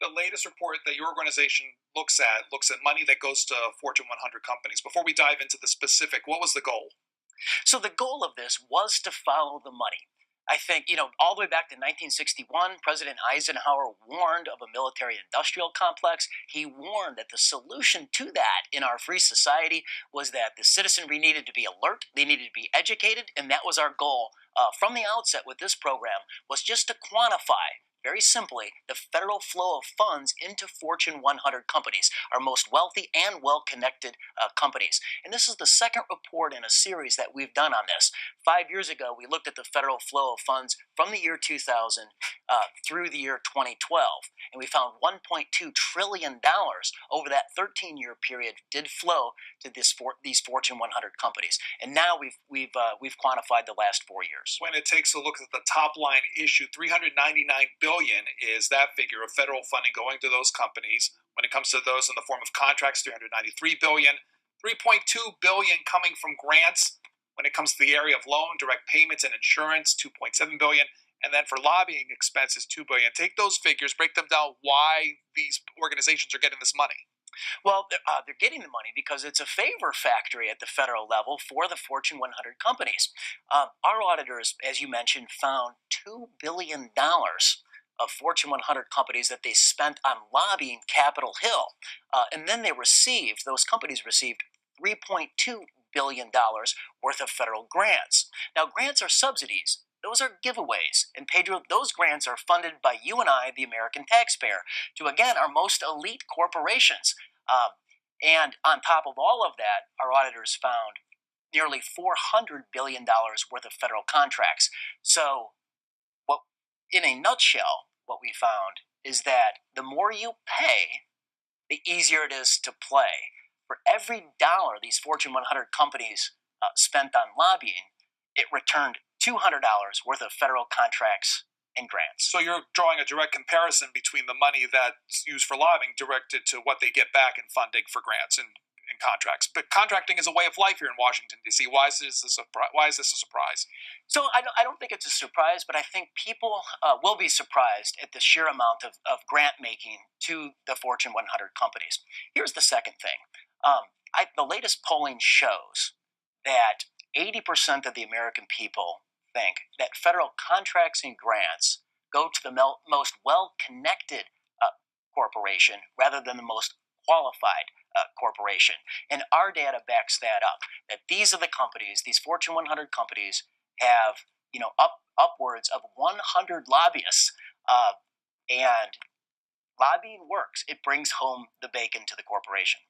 The latest report that your organization looks at money that goes to Fortune 100 companies. Before we dive into the specific, what was the goal? So the goal of this was to follow the money. I think, all the way back to 1961, President Eisenhower warned of a military industrial complex. He warned that the solution to that in our free society was that the citizenry needed to be alert, they needed to be educated, and that was our goal from the outset with this program, was just to quantify very simply the federal flow of funds into Fortune 100 companies, our most wealthy and well-connected companies. And this is the second report in a series that we've done on this. 5 years ago, we looked at the federal flow of funds from the year 2000 through the year 2012, and we found $1.2 trillion over that 13-year period did flow to these Fortune 100 companies. And now we've quantified the last 4 years. When it takes a look at the top line issue, 399 billion is that figure of federal funding going to those companies. When it comes to those in the form of contracts, 393 billion, 3.2 billion coming from grants. When it comes to the area of loan, direct payments, and insurance, 2.7 billion, and then for lobbying expenses, 2 billion. Take those figures, break them down. Why these organizations are getting this money? Well, they're getting the money because it's a favor factory at the federal level for the Fortune 100 companies. Our auditors, as you mentioned, found $2 billion of Fortune 100 companies that they spent on lobbying Capitol Hill. And then those companies received $3.2 billion worth of federal grants. Now, grants are subsidies. Those are giveaways. And Pedro, those grants are funded by you and I, the American taxpayer, to again our most elite corporations. And on top of all of that, our auditors found nearly $400 billion worth of federal contracts. So, what, in a nutshell, what we found is that the more you pay, the easier it is to play. For every dollar these Fortune 100 companies spent on lobbying, it returned $200 worth of federal contracts and grants. So you're drawing a direct comparison between the money that's used for lobbying directed to what they get back in funding for grants and contracts. But contracting is a way of life here in Washington, D.C. Why is this a surprise? So I don't think it's a surprise, but I think people will be surprised at the sheer amount of grant making to the Fortune 100 companies. Here's the second thing. The latest polling shows that 80% of the American people think that federal contracts and grants go to the most well-connected corporation rather than the most qualified corporation. And our data backs that up, that these are the companies, these Fortune 100 companies have, upwards of 100 lobbyists. And lobbying works. It brings home the bacon to the corporation.